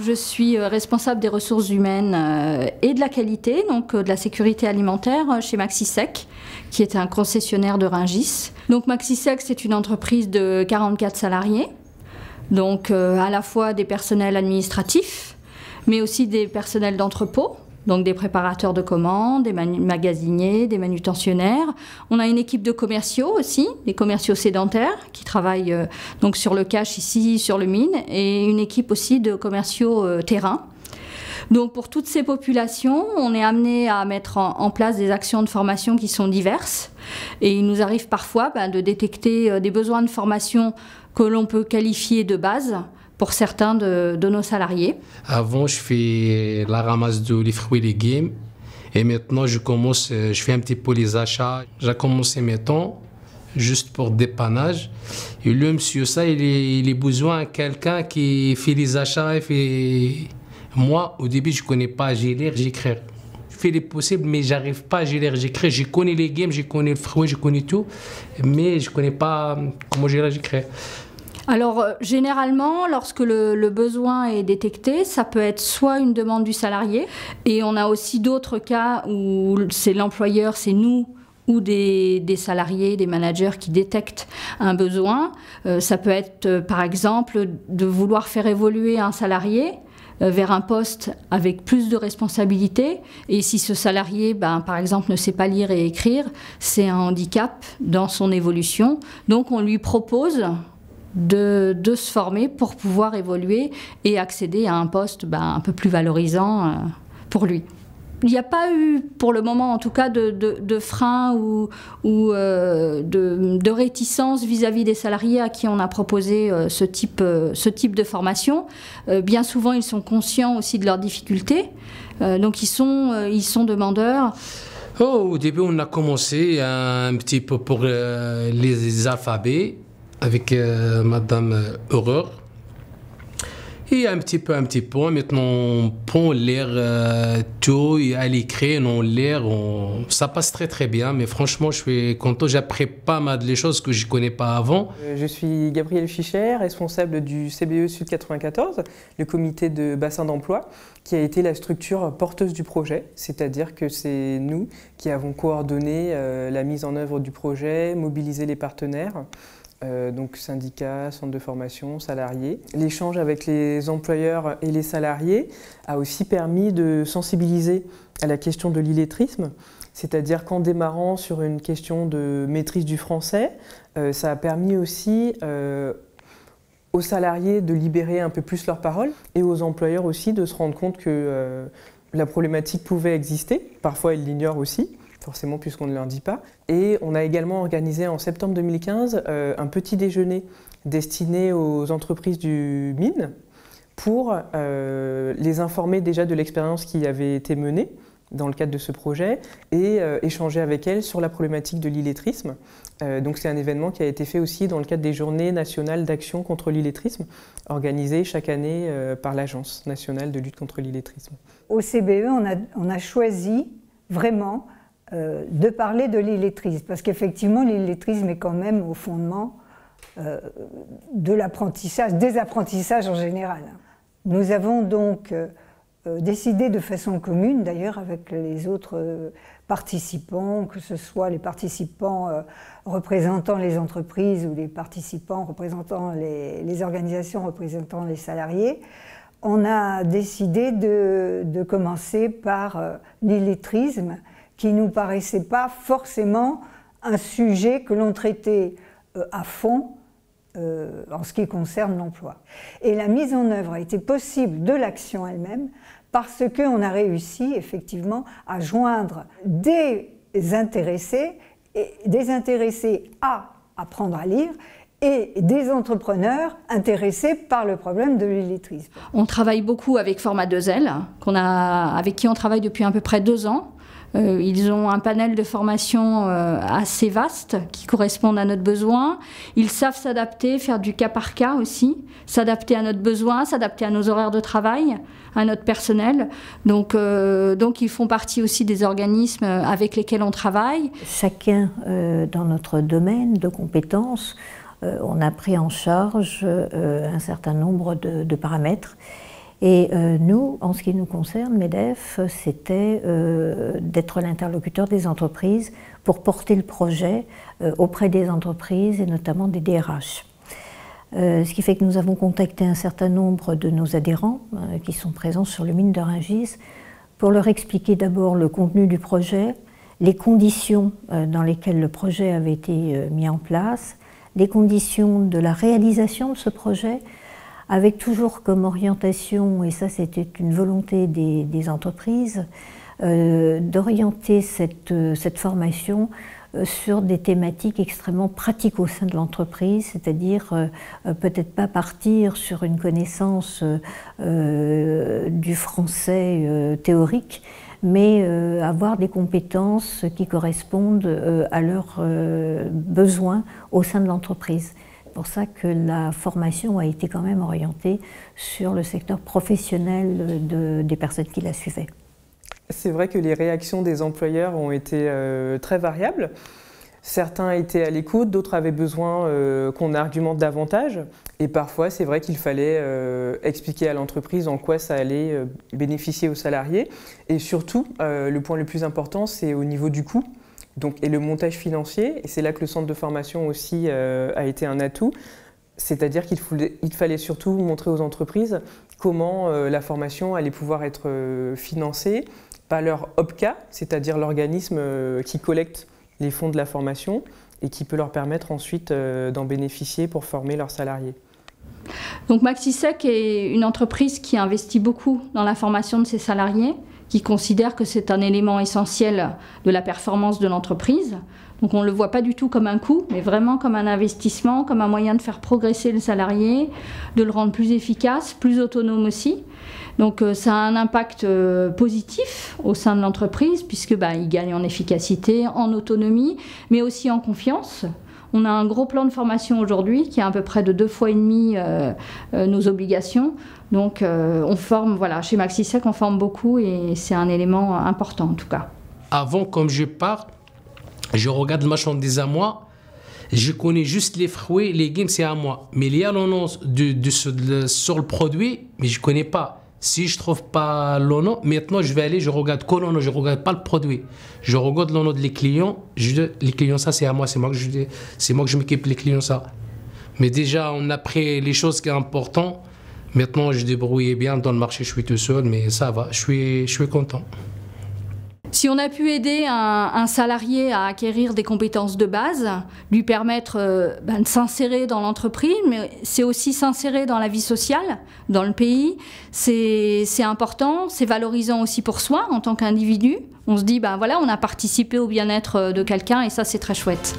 Je suis responsable des ressources humaines et de la qualité, donc de la sécurité alimentaire chez Maxisec, qui est un concessionnaire de Rungis. Donc Maxisec, c'est une entreprise de 44 salariés, donc à la fois des personnels administratifs, mais aussi des personnels d'entrepôt. Donc des préparateurs de commandes, des magasiniers, des manutentionnaires. On a une équipe de commerciaux aussi, des commerciaux sédentaires qui travaillent donc sur le cash ici, sur le mine, et une équipe aussi de commerciaux terrain. Donc pour toutes ces populations, on est amené à mettre en place des actions de formation qui sont diverses. Et il nous arrive parfois de détecter des besoins de formation que l'on peut qualifier de base pour certains de nos salariés. Avant, je fais la ramasse des fruits et légumes. Et maintenant, je fais un petit peu les achats. J'ai commencé maintenant, juste pour dépannage. Et le monsieur, ça, il est besoin de quelqu'un qui fait les achats. Moi, au début, je ne connais pas lire, j'écris. Je fais les possibles, mais je n'arrive pas à lire, j'écris. Je connais les légumes, je connais le fruit, je connais tout. Mais je ne connais pas comment j'écris. Alors, généralement, lorsque le besoin est détecté, ça peut être soit une demande du salarié, et on a aussi d'autres cas où c'est l'employeur, c'est nous, ou des salariés, des managers qui détectent un besoin. Ça peut être, par exemple, de vouloir faire évoluer un salarié vers un poste avec plus de responsabilités. Et si ce salarié, par exemple, ne sait pas lire et écrire, c'est un handicap dans son évolution. Donc, on lui propose de se former pour pouvoir évoluer et accéder à un poste un peu plus valorisant pour lui. Il n'y a pas eu, pour le moment en tout cas, de frein ou de réticence vis-à-vis des salariés à qui on a proposé ce type de formation. Bien souvent, ils sont conscients aussi de leurs difficultés, donc ils sont demandeurs. Au début, on a commencé un petit peu pour les alphabets, avec Madame Aurore. Et un petit peu. Maintenant, on prend l'air tout, et à l'écrit, on l'air, ça passe très très bien. Mais franchement, je suis content. J'apprends pas mal de choses que je ne connais pas avant. Je suis Gabrielle Fichet, responsable du CBE Sud 94, le comité de bassin d'emploi, qui a été la structure porteuse du projet. C'est-à-dire que c'est nous qui avons coordonné la mise en œuvre du projet, mobilisé les partenaires. Donc syndicats, centres de formation, salariés. L'échange avec les employeurs et les salariés a aussi permis de sensibiliser à la question de l'illettrisme, c'est-à-dire qu'en démarrant sur une question de maîtrise du français, ça a permis aussi aux salariés de libérer un peu plus leur parole et aux employeurs aussi de se rendre compte que la problématique pouvait exister, parfois ils l'ignorent aussi, forcément puisqu'on ne leur dit pas. Et on a également organisé en septembre 2015 un petit déjeuner destiné aux entreprises du mine pour les informer déjà de l'expérience qui avait été menée dans le cadre de ce projet et échanger avec elles sur la problématique de l'illettrisme. Donc c'est un événement qui a été fait aussi dans le cadre des Journées nationales d'action contre l'illettrisme, organisées chaque année par l'Agence nationale de lutte contre l'illettrisme. Au CBE, on a choisi vraiment de parler de l'illettrisme, parce qu'effectivement l'illettrisme est quand même au fondement de l'apprentissage, des apprentissages en général. Nous avons donc décidé de façon commune, d'ailleurs avec les autres participants, que ce soit les participants représentant les entreprises ou les participants représentant les organisations représentant les salariés, on a décidé de commencer par l'illettrisme, qui ne nous paraissait pas forcément un sujet que l'on traitait à fond en ce qui concerne l'emploi. Et la mise en œuvre a été possible de l'action elle-même parce qu'on a réussi effectivement à joindre des intéressés à apprendre à lire et des entrepreneurs intéressés par le problème de l'illettrisme. On travaille beaucoup avec Format 2L, avec qui on travaille depuis à peu près 2 ans. Ils ont un panel de formation assez vaste qui correspond à notre besoin. Ils savent s'adapter, faire du cas par cas aussi, s'adapter à notre besoin, s'adapter à nos horaires de travail, à notre personnel. Donc ils font partie aussi des organismes avec lesquels on travaille. Chacun dans notre domaine de compétences, on a pris en charge un certain nombre de paramètres. Et nous, en ce qui nous concerne, MEDEF, c'était d'être l'interlocuteur des entreprises pour porter le projet auprès des entreprises et notamment des DRH. Ce qui fait que nous avons contacté un certain nombre de nos adhérents qui sont présents sur le mine de Rungis pour leur expliquer d'abord le contenu du projet, les conditions dans lesquelles le projet avait été mis en place, les conditions de la réalisation de ce projet, avec toujours comme orientation, et ça c'était une volonté des entreprises, d'orienter cette formation sur des thématiques extrêmement pratiques au sein de l'entreprise, c'est-à-dire peut-être pas partir sur une connaissance du français théorique, mais avoir des compétences qui correspondent à leurs besoins au sein de l'entreprise. C'est pour ça que la formation a été quand même orientée sur le secteur professionnel des personnes qui la suivaient. C'est vrai que les réactions des employeurs ont été très variables. Certains étaient à l'écoute, d'autres avaient besoin qu'on argumente davantage. Et parfois, c'est vrai qu'il fallait expliquer à l'entreprise en quoi ça allait bénéficier aux salariés. Et surtout, le point le plus important, c'est au niveau du coût. Donc, et le montage financier, et c'est là que le centre de formation aussi a été un atout, c'est-à-dire qu'il fallait surtout montrer aux entreprises comment la formation allait pouvoir être financée par leur OPCA, c'est-à-dire l'organisme qui collecte les fonds de la formation et qui peut leur permettre ensuite d'en bénéficier pour former leurs salariés. Donc Maxisec est une entreprise qui investit beaucoup dans la formation de ses salariés, qui considère que c'est un élément essentiel de la performance de l'entreprise. Donc on ne le voit pas du tout comme un coût, mais vraiment comme un investissement, comme un moyen de faire progresser le salarié, de le rendre plus efficace, plus autonome aussi. Donc ça a un impact positif au sein de l'entreprise, puisque il gagne en efficacité, en autonomie, mais aussi en confiance. On a un gros plan de formation aujourd'hui qui est à peu près de 2,5 fois nos obligations. Donc on forme, voilà, chez Maxisec, on forme beaucoup et c'est un élément important en tout cas. Avant, comme je pars, je regarde le marchandise à moi, je connais juste les fruits, les légumes, c'est à moi. Mais il y a l'annonce sur le produit, mais je ne connais pas. Si je ne trouve pas le nom, maintenant je vais aller, je regarde quoi le nom, je ne regarde pas le produit. Je regarde le nom des clients, les clients ça c'est à moi, c'est moi que je m'occupe des clients ça. Mais déjà on a pris les choses qui sont importantes, maintenant je débrouille bien dans le marché, je suis tout seul, mais ça va, je suis content. Si on a pu aider un salarié à acquérir des compétences de base, lui permettre de s'insérer dans l'entreprise, mais c'est aussi s'insérer dans la vie sociale, dans le pays, c'est important, c'est valorisant aussi pour soi en tant qu'individu. On se dit, voilà, on a participé au bien-être de quelqu'un et ça c'est très chouette.